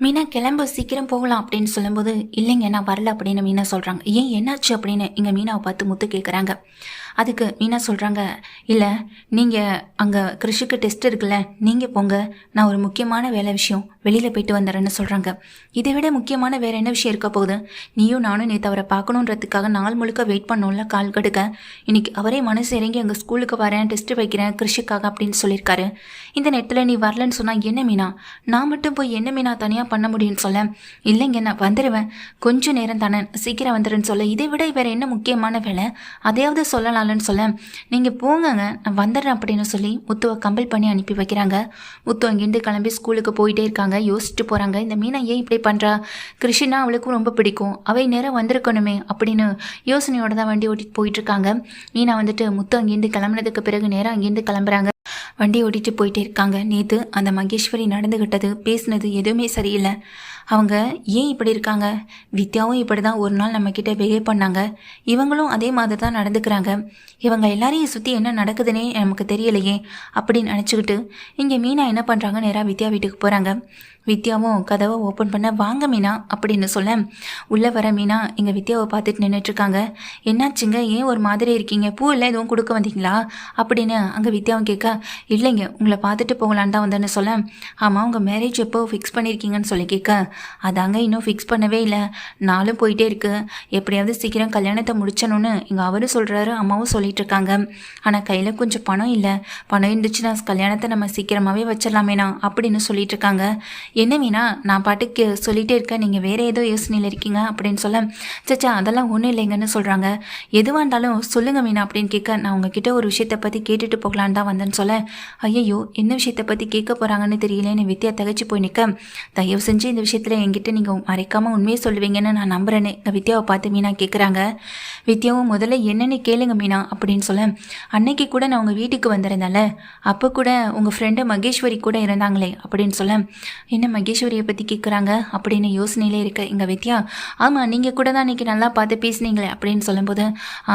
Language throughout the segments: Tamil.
மீனா கிளம்பு சீக்கிரம் போகலாம் அப்படின்னு சொல்லும்போது, இல்லைங்க நான் வரல அப்படின்னு மீனா சொல்கிறாங்க. ஏன் என்னாச்சு அப்படின்னு இங்கே மீனாவை பார்த்து முத்து கேட்குறாங்க. அதுக்கு மீனா சொல்கிறாங்க, இல்லை நீங்கள் அங்கே கிருஷிக்கு டெஸ்ட் இருக்குல்ல, நீங்கள் போங்க, நான் ஒரு முக்கியமான வேலை விஷயம் வெளியில் போயிட்டு வந்துடுறேன்னு சொல்கிறாங்க. இதை விட முக்கியமான வேறு என்ன விஷயம் இருக்க போகுது? நீயும் நானும் நேற்று அவரை பார்க்கணுன்றதுக்காக நாள் முழுக்க வெயிட் பண்ணோம்ல கால் கடுக்க. இன்னைக்கு அவரே மனசு இறங்கி எங்கள் ஸ்கூலுக்கு வரேன், டெஸ்ட்டு வைக்கிறேன் கிருஷிக்காக அப்படின்னு சொல்லியிருக்காரு. இந்த நேரத்தில் நீ வரலன்னு சொன்னால் என்ன மீனா? நான் மட்டும் போய் என்ன மீனா தனியாக பண்ண முடியும்னு சொல்ல, இல்லைங்க நான் வந்துடுவேன், கொஞ்சம் நேரம் தானே, சீக்கிரம் வந்துடுன்னு சொல்ல, இதை விட வேறு என்ன முக்கியமான வேலை, அதையாவது சொல்லலாம்னு சொல்ல, நீங்கள் போங்கங்க நான் வந்துடுறேன் அப்படின்னு சொல்லி முத்துவை கம்பல் பண்ணி அனுப்பி வைக்கிறாங்க. முத்து அங்கேருந்து கிளம்பி ஸ்கூலுக்கு போயிட்டே இருக்காங்க. யோசிச்சுட்டு போகிறாங்க, இந்த மீனா ஏன் இப்படி பண்ணுறா, கிருஷ்ணா அவளுக்கும் ரொம்ப பிடிக்கும், அவை நேரம் வந்திருக்கணுமே அப்படின்னு யோசனையோட தான் வண்டி ஓட்டிட்டு போயிட்டு இருக்காங்க. மீனா வந்துட்டு முத்து அங்கேருந்து கிளம்புனதுக்கு பிறகு நேரம் அங்கேருந்து கிளம்புறாங்க. வண்டி ஓட்டிட்டு போயிட்டே இருக்காங்க. நேற்று அந்த மகேஸ்வரி நடந்துக்கிட்டது பேசுனது எதுவுமே சரியில்லை. அவங்க ஏன் இப்படி இருக்காங்க? வித்யாவும் இப்படி தான் ஒரு நாள் நம்மக்கிட்ட பிஹேவ் பண்ணாங்க, இவங்களும் அதே மாதிரி தான் நடந்துக்கிறாங்க. இவங்க எல்லாரையும் சுற்றி என்ன நடக்குதுன்னே நமக்கு தெரியலையே அப்படின்னு நினச்சிக்கிட்டு இங்கே மீனா என்ன பண்ணுறாங்க, நேராக வித்யா வீட்டுக்கு போகிறாங்க. வித்யாவும் கதவை ஓப்பன் பண்ண, வாங்க மீனா அப்படின்னு சொல்ல, உள்ளே வர மீனா எங்கள் வித்யாவை பார்த்துட்டு நின்றுட்டுருக்காங்க. என்னாச்சுங்க, ஏன் ஒரு மாதிரி இருக்கீங்க, பூ எல்லாம் எதுவும் கொடுக்க வந்தீங்களா அப்படின்னு அங்கே வித்யாவும் கேட்க, இல்லைங்க உங்களை பார்த்துட்டு போகலான்னு தான் வந்தேன்னு சொல்ல, ஆமாம் உங்கள் மேரேஜ் எப்போ ஃபிக்ஸ் பண்ணியிருக்கீங்கன்னு சொல்லி கேட்க, அதாங்க இன்னும் ஃபிக்ஸ் பண்ணவே இல்லை, நாளும் போயிட்டே இருக்கு, எப்படியாவது சீக்கிரம் கல்யாணத்தை முடிச்சணும்னு எங்கள் அவரும் சொல்கிறாரு, அம்மாவும் சொல்லிட்டு இருக்காங்க. ஆனால் கையில் கொஞ்சம் பணம் இல்லை, பணம் இருந்துச்சுன்னா கல்யாணத்தை நம்ம சீக்கிரமாகவே வச்சிடலாமேனா அப்படின்னு சொல்லிட்டு இருக்காங்க. என்ன மீனா நான் பாட்டுக்கு சொல்லிகிட்டே இருக்கேன், நீங்கள் வேறு ஏதோ யோசனையில் இருக்கீங்க அப்படின்னு சொல்ல, சச்சா அதெல்லாம் ஒன்றும் இல்லைங்கன்னு சொல்கிறாங்க. எதுவாக இருந்தாலும் சொல்லுங்கள் மீனா அப்படின்னு கேட்க, நான் உங்ககிட்ட ஒரு விஷயத்தை பற்றி கேட்டுட்டு போகலான்னு தான் வந்தேன்னு சொல்ல, ஐயோ என்ன விஷயத்தை பற்றி கேட்க போகிறாங்கன்னு தெரியலேன்னு வித்யா தகச்சு போய் நிற்க, தயவு செஞ்சு இந்த விஷயத்தில் என்கிட்ட நீங்கள் மறைக்காமல் உண்மையை சொல்லுவீங்கன்னு நான் நம்புகிறேன்னு வித்யாவை பார்த்து மீனா கேட்குறாங்க. வித்யாவும் முதல்ல என்னென்னு கேளுங்க மீனா அப்படின்னு சொல்ல, அன்னைக்கு கூட நான் உங்கள் வீட்டுக்கு வந்திருந்தால, அப்போ கூட உங்கள் ஃப்ரெண்டு மகேஸ்வரி கூட இருந்தாங்களே அப்படின்னு சொல்ல, என்ன மகேஸ்வரியை பற்றி கேட்குறாங்க அப்படின்னு யோசனையிலே இருக்க எங்கள் வித்யா, ஆமாம் நீங்கள் கூட தான் இன்றைக்கி நல்லா பார்த்து பேசுனீங்களே அப்படின்னு சொல்லும்போது,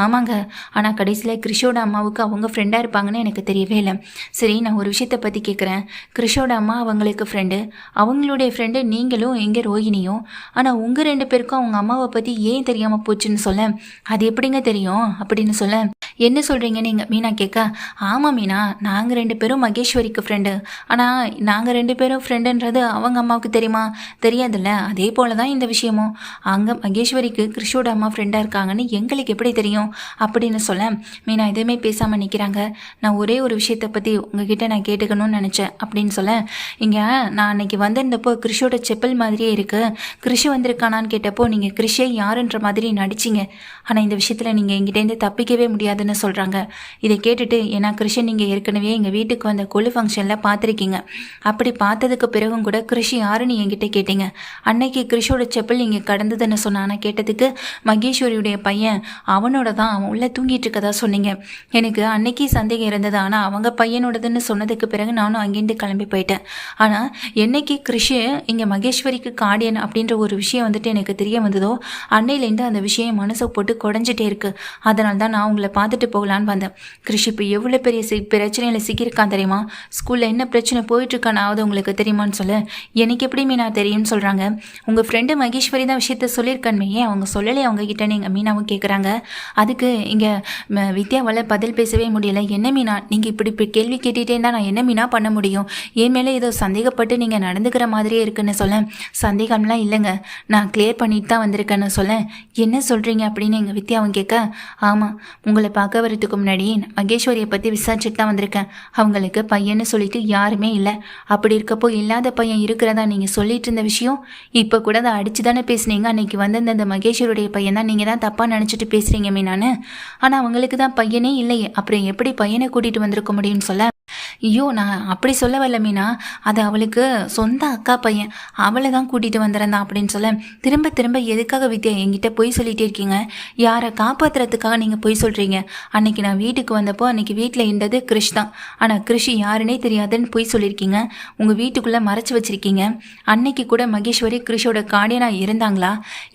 ஆமாங்க ஆனால் கடைசியில் கிருஷோட அம்மாவுக்கு அவங்க ஃப்ரெண்டாக இருப்பாங்கன்னு எனக்கு தெரியவே இல்லை. சரி நான் ஒரு விஷயத்தை பற்றி கேட்குறேன், கிருஷோட அம்மா அவங்களுக்கு ஃப்ரெண்டு, அவங்களுடைய ஃப்ரெண்டு நீங்களும் எங்கே ரோஹிணியும், ஆனால் உங்கள் ரெண்டு பேருக்கும் அவங்க அம்மாவை பற்றி ஏன் தெரியாமல் போச்சுன்னு சொல்ல, அது எப்படிங்க தெரியும் அப்படின்னு சொல்ல, என்ன சொல்கிறீங்கன்னு எங்கள் மீனா கேட்க, ஆமாம் மீனா நாங்கள் ரெண்டு பேரும் மகேஸ்வரிக்கு ஃப்ரெண்டு, ஆனால் நாங்கள் ரெண்டு பேரும் ஃப்ரெண்டுன்றது அவங்க அம்மாவுக்கு தெரியுமா, தெரியாதுல்ல, அதே போல தான் இந்த விஷயமும், அங்கே மகேஸ்வரிக்கு கிருஷோட அம்மா ஃப்ரெண்டாக இருக்காங்கன்னு எங்களுக்கு எப்படி தெரியும் அப்படின்னு சொல்ல, மீனா எதுவுமே பேசாமல் நிற்கிறாங்க. நான் ஒரே ஒரு விஷயத்தை பற்றி உங்ககிட்ட நான் கேட்டுக்கணும்னு நினச்சேன் அப்படின்னு சொல்ல, இங்கே நான் அன்னைக்கு வந்திருந்தப்போ கிருஷோட செப்பல் மாதிரியே இருக்குது, கிருஷி வந்திருக்கானான்னு கேட்டப்போ நீங்கள் கிருஷியை யாருன்ற மாதிரி நடிச்சிங்க, ஆனால் இந்த விஷயத்தில் நீங்கள் எங்கிட்டேருந்து தப்பிக்கவே முடியாதுன்னு சொல்கிறாங்க. இதை கேட்டுட்டு, ஏன்னா கிருஷி நீங்கள் ஏற்கனவே எங்கள் வீட்டுக்கு வந்த கொலு ஃபங்க்ஷனில் பார்த்துருக்கீங்க, அப்படி பார்த்ததுக்கு பிறகும் கூட கிருஷி யாருன்னு என்கிட்ட கேட்டீங்க, அன்னைக்கு கிருஷோட செப்பல் நீங்கள் கடந்ததுன்னு சொன்னான கேட்டதுக்கு மகேஸ்வரியுடைய பையன் அவனோட தான், அவன் உள்ளே தூங்கிட்டு இருக்கதா சொன்னீங்க. எனக்கு அன்னைக்கு சந்தேகம் இருந்தது, ஆனால் அவங்க பையனோடதுன்னு சொன்னதுக்கு பிறகு நானும் அங்கேருந்து கிளம்பி போயிட்டேன். ஆனால் என்னைக்கு கிருஷி இங்கே மகேஸ்வரிக்கு கார்டியன் அப்படின்ற ஒரு விஷயம் வந்துட்டு எனக்கு தெரிய வந்ததோ, அன்னையிலேருந்து அந்த விஷயம் மனசை போட்டு குறைஞ்சிட்டே இருக்குது. அதனால தான் நான் உங்களை பார்த்துட்டு போகலான்னு வந்தேன். கிருஷி இப்போ எவ்வளோ பெரிய பிரச்சனையில் சிக்கியிருக்கான் தெரியுமா, ஸ்கூலில் என்ன பிரச்சனை போயிட்டுருக்கானாவது உங்களுக்கு தெரியுமான்னு சொல்ல, எனக்கு எப்படி மீனா தெரியும்னு சொல்கிறாங்க. உங்கள் ஃப்ரெண்டு மகேஸ்வரி தான் விஷயத்த சொல்லியிருக்கான்மே, ஏன் அவங்க சொல்லலை அவங்க கிட்ட நீங்கள் மீனாவும் கேட்குறாங்க. அதுக்கு இங்கே வித்யாவால் பதில் பேசவே முடியலை. என்ன மீனா நீங்கள் இப்படி கேள்வி கேட்டுகிட்டே இருந்தால் நான் என்ன மீனா பண்ண முடியும், என் மேலே ஏதோ சந்தேகப்பட்டு நீங்கள் நடந்துக்கிற மாதிரியே இருக்குன்னு சொல்ல, சந்தேகம்லாம் இல்லைங்க, நான் கிளியர் பண்ணிட்டு தான் வந்திருக்கேன்னு சொல்ல, என்ன சொல்கிறீங்க அப்படின்னு எங்கள் வித்யாவும் கேட்க, ஆமாம் உங்களை பார்க்க வரதுக்கு முன்னாடி மகேஸ்வரியை பற்றி விசாரிச்சுட்டு தான் வந்திருக்கேன், அவங்களுக்கு பையன்னு சொல்லிட்டு யாருமே இல்லை, அப்படி இருக்கப்போ இல்லாத பையன் இருக்கிறதா நீங்கள் சொல்லிட்டு இருந்த விஷயம், இப்போ கூட அதை அடித்து தானே பேசுனீங்க, அன்றைக்கி வந்து அந்த மகேஸ்வருடைய பையன் தான் நீங்கள் தான் தப்பாக நினச்சிட்டு பேசுகிறீங்க மீனான்னு, ஆனால் அவங்களுக்கு தான் பையனே இல்லையே, அப்புறம் எப்படி பையனை கூட்டிகிட்டு வந்திருக்க முடியும்னு சொல்ல, ஐயோ நான் அப்படி சொல்ல வரல மீனா, அது அவளுக்கு சொந்த அக்கா பையன், அவளை தான் கூட்டிகிட்டு வந்துடுறேன் அப்படின்னு சொல்ல, திரும்ப திரும்ப எதுக்காக வித்யா என்கிட்ட பொய் சொல்லிகிட்டே இருக்கீங்க, யாரை காப்பாற்றுறதுக்காக நீங்கள் பொய் சொல்கிறீங்க, அன்னைக்கு நான் வீட்டுக்கு வந்தப்போ அன்னைக்கு வீட்டில் இருந்தது கிருஷ் தான், ஆனால் கிருஷி யாருன்னே தெரியாதுன்னு பொய் சொல்லியிருக்கீங்க, உங்கள் வீட்டுக்குள்ளே மறைச்சி வச்சுருக்கீங்க, அன்னைக்கு கூட மகேஸ்வரி கிருஷோட கார்டியனாக இருந்தாங்களா,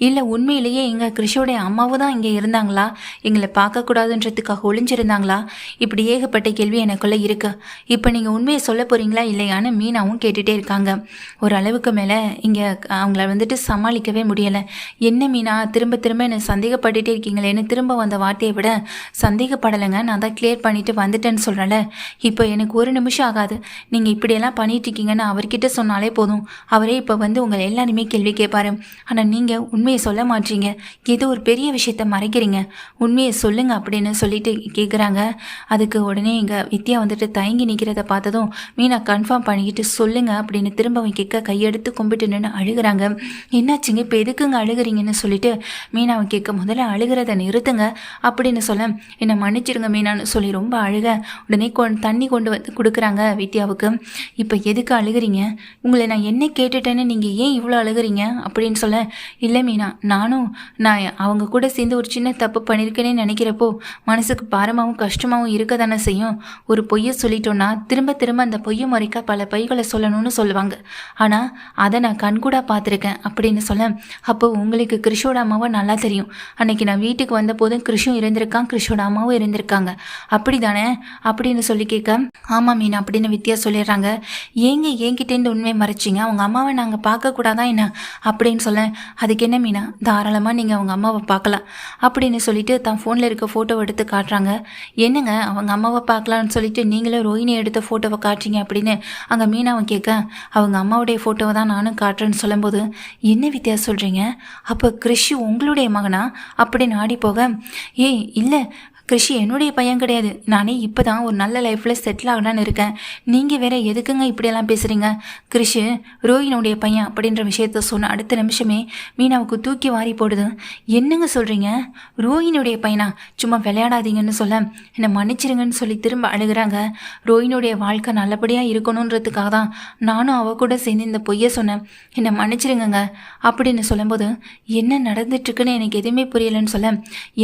இல்லை உண்மையிலேயே எங்கள் கிருஷோட அம்மாவும் தான் இங்கே இருந்தாங்களா, எங்களை பார்க்கக்கூடாதுன்றதுக்காக ஒளிஞ்சிருந்தாங்களா, இப்படி ஏகப்பட்ட கேள்வி எனக்குள்ளே இருக்குது. இப்போ நீங்கள் உண்மையை சொல்ல போகிறீங்களா இல்லையான்னு மீனாவும் கேட்டுகிட்டே இருக்காங்க. ஒரு அளவுக்கு மேலே இங்கே அவங்கள வந்துட்டு சமாளிக்கவே முடியலை. என்ன மீனா திரும்ப திரும்ப என்னை சந்தேகப்பட்டுட்டே இருக்கீங்களேன்னு திரும்ப வந்த வார்த்தையை விட, சந்தேகப்படலைங்க, நான் தான் கிளியர் பண்ணிவிட்டு வந்துட்டேன்னு சொல்கிறேன்ல. இப்போ எனக்கு ஒரு நிமிஷம் ஆகாது. நீங்கள் இப்படியெல்லாம் பண்ணிட்டு இருக்கீங்கன்னு அவர்கிட்ட சொன்னாலே போதும். அவரே இப்போ வந்து உங்களை எல்லாருமே கேள்வி கேட்பாரு. ஆனால் நீங்கள் உண்மையை சொல்ல மாட்டீங்க. ஏதோ ஒரு பெரிய விஷயத்த மறைக்கிறீங்க. உண்மையை சொல்லுங்க அப்படின்னு சொல்லிட்டு கேட்குறாங்க. அதுக்கு உடனே இங்கே வித்யா வந்துட்டு தயங்கி நிற்கிறத பார்த்ததும் மீனா கன்ஃபார்ம் பண்ணிக்கிட்டு சொல்லுங்க அப்படின்னு திரும்பவும் கேட்க கையெடுத்து கும்பிட்டு நின்று அழுகிறாங்க. என்னாச்சுங்க, இப்போ எதுக்குங்க அழுகிறீங்கன்னு சொல்லிட்டு மீனாவை கேட்க, முதல்ல அழுகிறத நிறுத்துங்க அப்படின்னு சொல்ல, என்னை மன்னிச்சிருங்க மீனான்னு சொல்லி ரொம்ப அழுக உடனே தண்ணி கொண்டு வந்து கொடுக்குறாங்க வித்யாவுக்கு. இப்போ எதுக்கு அழுகிறீங்க? உங்களை நான் என்ன கேட்டுட்டேன்னு நீங்கள் ஏன் இவ்வளோ அழுகிறீங்க அப்படின்னு சொல்ல, இல்லை மீனா, நான் அவங்க கூட சேர்ந்து ஒரு சின்ன தப்பு பண்ணியிருக்கேனே நினைக்கிறப்போ மனசுக்கு பாரமாகவும் கஷ்டமாகவும் இருக்க தானே செய்யும். ஒரு பொய்யை சொல்லிட்டோன்னா திரும்ப திரும்ப அந்த பொய்யை முறைக்க பல பொய்களை சொல்லணும்னு சொல்லுவாங்க. ஆனால் அதை நான் கண்கூடாக பார்த்துருக்கேன் அப்படின்னு சொல்ல, அப்போ உங்களுக்கு கிறிஷோட அம்மாவை நல்லா தெரியும். அன்னைக்கு நான் வீட்டுக்கு வந்த போதும் கிறிஷும் இருந்திருக்கான், கிறிஷோட அம்மாவும் இருந்திருக்காங்க, அப்படி தானே அப்படின்னு சொல்லி கேட்க, ஆமாம் மீனா அப்படின்னு வித்யா சொல்லிடுறாங்க. ஏங்க என்கிட்டேருந்து உண்மையை மறைச்சிங்க? அவங்க அம்மாவை நாங்கள் பார்க்கக்கூடாதான் என்ன அப்படின்னு சொல்ல, அதுக்கு என்ன மீனா, தாராளமாக நீங்கள் அவங்க அம்மாவை பார்க்கலாம் அப்படின்னு சொல்லிட்டு தான் ஃபோனில் இருக்க ஃபோட்டோவை எடுத்து காட்டுறாங்க. என்னங்க அவங்க அம்மாவை பார்க்கலான்னு சொல்லிட்டு நீங்களும் ரோஹிணி எடுத்த ஃபோட்டோவை காட்டுறீங்க அப்படின்னு அங்கே மீனாவை கேட்க, அவங்க அம்மாவுடைய ஃபோட்டோவை தான் நானும் காட்டுறேன்னு சொல்லும்போது, என்ன வித்தியாசம் சொல்கிறீங்க? அப்போ கிறிஷ் உங்களுடைய மகனா அப்படின்னு ஆடி போக, ஏய் இல்லை, கிறிஷி என்னுடைய பையன் கிடையாது. நானே இப்போ தான் ஒரு நல்ல லைஃப்பில் செட்டில் ஆகலான்னு இருக்கேன். நீங்கள் வேற எதுக்குங்க இப்படியெல்லாம் பேசுகிறீங்க? கிறிஷு ரோஹினுடைய பையன் அப்படின்ற விஷயத்த சொன்ன அடுத்த நிமிஷமே மீனாவுக்கு தூக்கி வாரி போடுது. என்னங்க சொல்கிறீங்க? ரோஹினுடைய பையனா? சும்மா விளையாடாதீங்கன்னு சொல்ல, என்னை மன்னிச்சிருங்கன்னு சொல்லி திரும்ப அழுகிறாங்க. ரோஹினுடைய வாழ்க்கை நல்லபடியாக இருக்கணுன்றதுக்காக தான் நானும் அவ கூட சேர்ந்து இந்த பொய்யை சொன்னேன். என்னை மன்னிச்சிருங்கங்க அப்படின்னு சொல்லும்போது, என்ன நடந்துட்டுருக்குன்னு எனக்கு எதுவுமே புரியலைன்னு சொல்ல,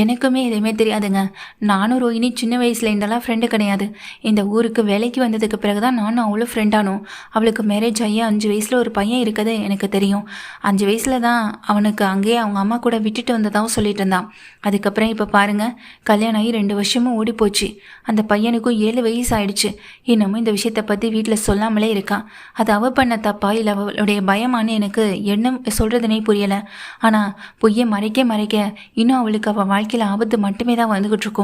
எனக்குமே எதுவுமே தெரியாதுங்க. நானும் ரோஹினி சின்ன வயசில் இருந்தெல்லாம் ஃப்ரெண்டு கிடையாது. இந்த ஊருக்கு வேலைக்கு வந்ததுக்கு பிறகு தான் நானும் அவ்வளோ ஃப்ரெண்டானோம். அவளுக்கு மேரேஜ் ஆகி 5 வயசில் ஒரு பையன் இருக்குது எனக்கு தெரியும். 5 வயசில் தான் அவனுக்கு அங்கேயே அவங்க அம்மா கூட விட்டுட்டு வந்ததாகவும் சொல்லிட்டு இருந்தான். அதுக்கப்புறம் இப்போ பாருங்கள், கல்யாணம் ஆகி 2 வருஷமும் ஓடி போச்சு. அந்த பையனுக்கும் 7 வயசு ஆயிடுச்சு. இன்னமும் இந்த விஷயத்தை பற்றி வீட்டில் சொல்லாமலே இருக்கான். அது அவள் பண்ண தப்பா இல்லை அவளுடைய பயமானு எனக்கு என்ன சொல்கிறதுனே புரியலை. ஆனால் பொய்யை மறைக்க இன்னும் அவளுக்கு அவள் வாழ்க்கையில் ஆபத்து மட்டுமே தான் வந்துக்கிட்டு இருக்கும்.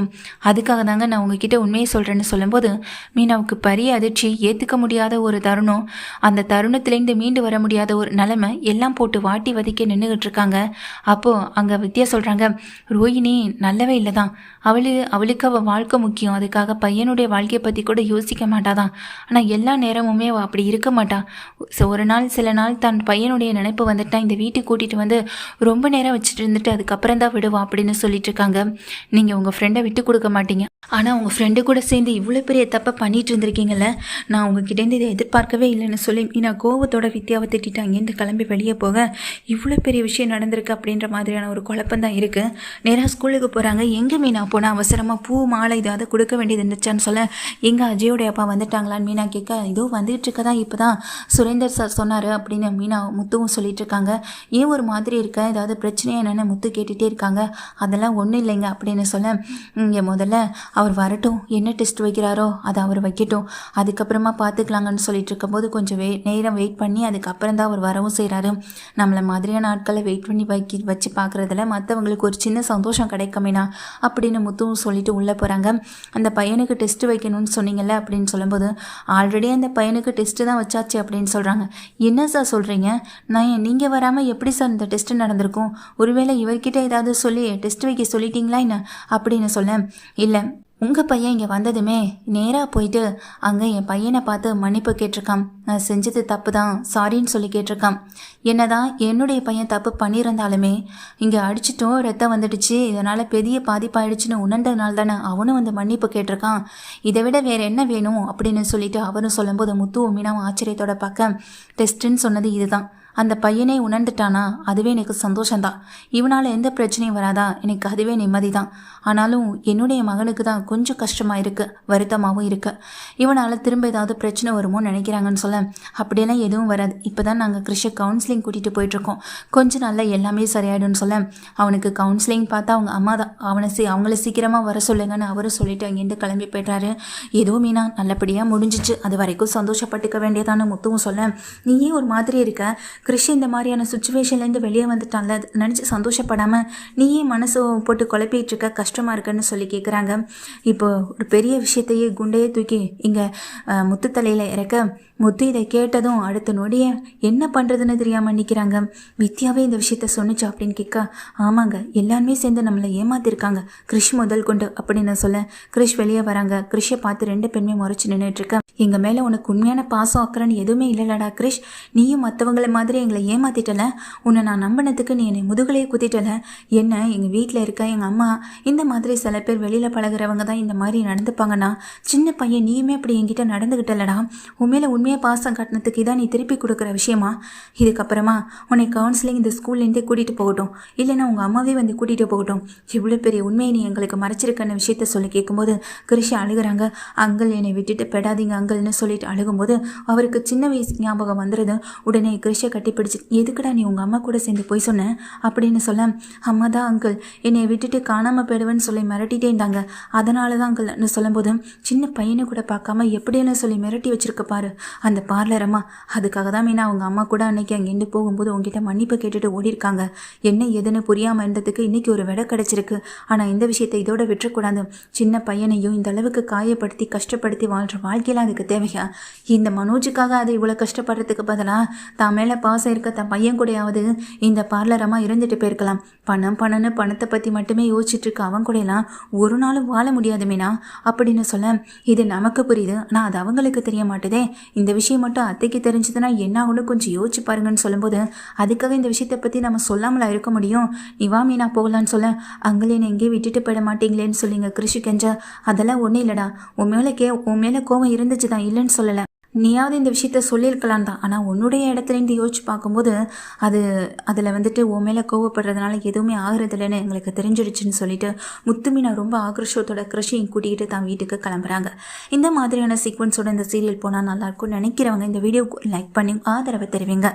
அதுக்காக தாங்க நான் உங்ககிட்ட உண்மையை சொல்கிறேன்னு சொல்லும்போது மீனாவுக்கு பெரிய அதிர்ச்சி, ஏற்றுக்க முடியாத ஒரு தருணம், அந்த தருணத்திலேருந்து மீண்டு வர முடியாத ஒரு நிலைமை எல்லாம் போட்டு வாட்டி வதக்கி நின்றுக்கிட்டு இருக்காங்க. அப்போது அங்கே வித்யா சொல்கிறாங்க, ரோஹிணி நல்லவே இல்லை தான், அவளுக்கு அவள் வாழ்க்கை முக்கியம். அதுக்காக பையனுடைய வாழ்க்கையை பற்றி கூட யோசிக்க மாட்டாதான். ஆனால் எல்லா நேரமுமே அவள் அப்படி இருக்க மாட்டான். ஒரு நாள் சில நாள் தன் பையனுடைய நினைப்பு வந்துட்டா இந்த வீட்டுக்கு கூட்டிகிட்டு வந்து ரொம்ப நேரம் வச்சுட்டு இருந்துட்டு அதுக்கப்புறம் தான் விடுவான் அப்படின்னு சொல்லிட்டு இருக்காங்க. நீங்கள் உங்கள் ஃப்ரெண்டை விட்டு கொடுக்க மாட்டீங்க, ஆனால் உங்கள் ஃப்ரெண்டு கூட சேர்ந்து இவ்வளோ பெரிய தப்பை பண்ணிட்டு இருந்திருக்கீங்கல்ல, நான் உங்ககிட்டேருந்து இதை எதிர்பார்க்கவே இல்லைன்னு சொல்லி நான் கோவத்தோட வித்யாவை திட்டிட்டு அங்கேருந்து கிளம்பி வெளியே போக, இவ்வளோ பெரிய விஷயம் நடந்திருக்கு அப்படின்ற மாதிரியான ஒரு குழப்பம் தான் இருக்குது. நேராக ஸ்கூலுக்கு போகிறாங்க. எங்கே மீனா போனால் அவசரமாக பூ மாலை இதாவது கொடுக்க வேண்டியது இருந்துச்சான்னு சொல்ல, எங்கள் அஜயோடைய அப்பா வந்துட்டாங்களான்னு மீனா கேட்க, இதோ வந்துட்டு இருக்கதா இப்போ தான் சுரேந்தர் சார் சொன்னார் அப்படின்னு மீனா முத்துவும் சொல்லிட்டு இருக்காங்க. ஏன் ஒரு மாதிரி இருக்க, ஏதாவது பிரச்சனையா என்னென்னு முத்து கேட்டுகிட்டே இருக்காங்க. அதெல்லாம் ஒன்றும் இல்லைங்க அப்படின்னு சொல்ல, இங்கே முதல்ல அவர் வரட்டும், என்ன டெஸ்ட் வைக்கிறாரோ அதை அவர் வைக்கட்டும், அதுக்கப்புறமா பார்த்துக்கலாங்கன்னு சொல்லிட்டு இருக்கும்போது கொஞ்சம் நேரம் வெயிட் பண்ணி அதுக்கப்புறம் தான் அவர் வரவும் செய்கிறாரு. நம்மளை மாதிரியான ஆட்களை வெயிட் பண்ணி வச்சு பார்க்குறதுல மற்றவங்களுக்கு ஒரு சின்ன சந்தோஷம் கிடைக்குமேனா அப்படின்னு முத்துவும் சொல்லிட்டு உள்ளே போகிறாங்க. அந்த பையனுக்கு டெஸ்ட் வைக்கணும்னு சொன்னீங்கல்ல அப்படின்னு சொல்லும்போது, ஆல்ரெடி அந்த பையனுக்கு டெஸ்ட்டு தான் வச்சாச்சு அப்படின்னு சொல்கிறாங்க. என்ன சார் சொல்கிறீங்க? நீங்கள் வராமல் எப்படி சார் இந்த டெஸ்ட்டு நடந்திருக்கும்? ஒருவேளை இவர்கிட்ட ஏதாவது சொல்லி டெஸ்ட் வைக்க சொல்லிட்டீங்களா என்ன அப்படின்னு சொல்ல, இல்லை, உங்கள் பையன் இங்கே வந்ததுமே நேராக போயிட்டு அங்கே என் பையனை பார்த்து மன்னிப்பு கேட்டிருக்கான். நான் செஞ்சது தப்பு தான், சாரின்னு சொல்லி கேட்டிருக்கான். என்னதான் என்னுடைய பையன் தப்பு பண்ணியிருந்தாலுமே இங்கே அடிச்சிட்டோம், ரத்தம் வந்துடுச்சு, இதனால் பெரிய பாதிப்பாயிடுச்சுன்னு உணர்ந்ததுனால தானே அவனும் வந்து மன்னிப்பு கேட்டிருக்கான். இதை விட வேறு என்ன வேணும் அப்படின்னு சொல்லிட்டு அவரும் சொல்லும்போது முத்துவும் மீனாவும் ஆச்சரியத்தோட பார்க்க, டெஸ்ட்டுன்னு சொன்னது இதுதான், அந்த பையனே உணர்ந்துட்டானா அதுவே எனக்கு சந்தோஷம்தான். இவனால் எந்த பிரச்சனையும் வராதா, எனக்கு அதுவே நிம்மதி தான். ஆனாலும் என்னுடைய மகனுக்கு தான் கொஞ்சம் கஷ்டமாக இருக்குது, வருத்தமாகவும் இருக்குது. இவனால் திரும்ப ஏதாவது பிரச்சனை வருமோன்னு நினைக்கிறாங்கன்னு சொல்ல, அப்படியெல்லாம் எதுவும் வராது. இப்போ தான் நாங்கள் கிறிஷை கவுன்சிலிங் கூட்டிகிட்டு போயிட்டுருக்கோம். கொஞ்ச நாளில் எல்லாமே சரியாயிடும்னு சொல்ல, அவனுக்கு கவுன்சிலிங் பார்த்தா அவங்க அம்மா தான் அவங்கள சீக்கிரமாக வர சொல்லுங்கன்னு அவரும் சொல்லிட்டு அங்கேருந்து கிளம்பி போய்ட்டாரு. ஏதோ மீனா நல்லபடியாக முடிஞ்சிச்சு, அது வரைக்கும் சந்தோஷப்பட்டுக்க வேண்டியதான முத்துவும் சொல்ல, நீயே ஒரு மாதிரி இருக்க, கிறிஷ் இந்த மாதிரியான சுச்சுவேஷன்லேருந்து வெளியே வந்துட்டான்ல, நினச்சி சந்தோஷப்படாமல் நீயே மனசு போட்டு குழப்பிட்டு இருக்க, கஷ்டமாக இருக்குன்னு சொல்லி கேட்குறாங்க. இப்போ ஒரு பெரிய விஷயத்தையே குண்டையே தூக்கி இங்கே முத்து தலையில் இறக்க, முத்து இதை கேட்டதும் அடுத்த நொடியே என்ன பண்ணுறதுன்னு தெரியாமல் நிற்கிறாங்க. வித்யாவே இந்த விஷயத்த சொன்னிச்சு அப்படின்னு கேட்க, ஆமாங்க எல்லாருமே சேர்ந்து நம்மளை ஏமாத்திருக்காங்க, கிறிஷ் முதல் கொண்டு அப்படின்னு சொல்ல, கிறிஷ் வெளியே வராங்க. கிறிஷை பார்த்து ரெண்டு பெண்மே முறைச்சி நின்றுட்டுருக்க, எங்கள் மேலே உனக்கு உண்மையான பாசம் அக்கறன்னு எதுவுமே இல்லைலடா கிறிஷ், நீயும் மற்றவங்களை மாதிரி எங்களை ஏமாத்திட்டல, உன்னை நான் நம்பினதுக்கு நீ என்னை முதுகலையே குத்திட்டல. என்ன எங்கள் வீட்டில் இருக்க எங்கள் அம்மா இந்த மாதிரி சில பேர் வெளியில் பழகிறவங்க தான் இந்த மாதிரி நடந்துப்பாங்கண்ணா, சின்ன பையன் நீயுமே அப்படி என்கிட்ட நடந்துக்கிட்டலடா, உன் மேலே உண்மையாக பாசம் காட்டினதுக்கு இதான் நீ திருப்பி கொடுக்குற விஷயமா? இதுக்கப்புறமா உன்னை கவுன்சிலிங் இந்த ஸ்கூல்லேருந்தே கூட்டிகிட்டு போகட்டும், இல்லைன்னா உங்கள் அம்மாவே வந்து கூட்டிகிட்டு போகட்டும், இவ்வளோ பெரிய உண்மையை நீ எங்களுக்கு மறைச்சிருக்கன்னு விஷயத்த சொல்லி கேட்கும்போது கிறிஷ் அழுகிறாங்க. அங்கிள் என்னை விட்டுட்டு பெடாதீங்க அங்கிள்னு சொல்லிட்டு அழுகும்போது அவருக்கு சின்ன வயசு ஞாபகம் வந்துடுது. உடனே கிறிஷை கட்டிப்பிடிச்சு, எதுக்குடா நீ உங்கள் அம்மா கூட சேர்ந்து போய் சொன்ன அப்படின்னு சொல்ல, அம்மா தான் அங்கிள் என்னை விட்டுட்டு காணாமல் போயிடுவேன்னு சொல்லி மிரட்டிகிட்டே இருந்தாங்க, அதனால தான் அங்கிள்னு சொல்லும்போது, சின்ன பையனை கூட பார்க்காம எப்படின்னு சொல்லி மிரட்டி வச்சிருக்க பாரு அந்த பார்லரம்மா, அதுக்காக தான் மீனா அவங்க அம்மா கூட அன்னைக்கு அங்கேருந்து போகும்போது உங்ககிட்ட மன்னிப்பு கேட்டுட்டு ஓடி இருக்காங்க. என்ன எதுன்னு புரியாமல் இருந்ததுக்கு இன்னைக்கு ஒரு விடை கிடைச்சிருக்கு. ஆனால் இந்த விஷயத்தை இதோட விட்டுறக்கூடாது, சின்ன பையனையும் இந்த அளவுக்கு காயப்படுத்தி கஷ்டப்படுத்தி வாழ்கிற வாழ்க்கையில் அதுக்கு தேவையா? இந்த மனோஜுக்காக அதை இவ்வளோ கஷ்டப்படுறதுக்கு பதிலாக தான் மேலே பாசம் இருக்க தன் பையன் கூடயாவது இந்த பார்லரமாக இருந்துட்டு போயிருக்கலாம். பணம்னு பணத்தை பற்றி மட்டுமே யோசிச்சுட்டு இருக்க அவன் கூடலாம் ஒரு நாளும் வாழ முடியாது மீனா அப்படின்னு சொல்ல, இது நமக்கு புரியுது, ஆனால் அது அவங்களுக்கு தெரிய மாட்டுதே. இந்த விஷயம் மட்டும் அத்தைக்கு தெரிஞ்சதுன்னா என்ன ஆகுன்னு கொஞ்சம் யோசிச்சு பாருங்கன்னு சொல்லும்போது, அதுக்காக இந்த விஷயத்தை பற்றி நம்ம சொல்லாமலா இருக்க முடியும்? நீ வா மீனா போகலான்னு சொல்ல, அங்கேன்னு எங்கேயும் விட்டுட்டு போயிட மாட்டீங்களேன்னு சொல்லிங்க கிறிஷு கெஞ்ச, அதெல்லாம் ஒன்றும் இல்லைடா, உன் மேலே கோவம் இருந்துச்சு தான், இல்லைன்னு சொல்லலை, நீயாவது இந்த விஷயத்த சொல்லியிருக்கலாம் தான். ஆனால் உன்னுடைய இடத்துலேருந்து யோசிச்சு பார்க்கும்போது அதில் வந்துட்டு உன் மேலே கோவப்படுறதுனால எதுவுமே ஆகுறதில்லைன்னு எங்களுக்கு தெரிஞ்சிடுச்சுன்னு சொல்லிட்டு முத்துமீனா ரொம்ப ஆக்ரோஷத்தோட கிருஷியும் கூட்டிகிட்டு தான் வீட்டுக்கு கிளம்புறாங்க. இந்த மாதிரியான சீக்வன்ஸோட இந்த சீரியல் போனால் நல்லாயிருக்கும்னு நினைக்கிறவங்க இந்த வீடியோக்கு லைக் பண்ணி ஆதரவை தெரிவிங்க.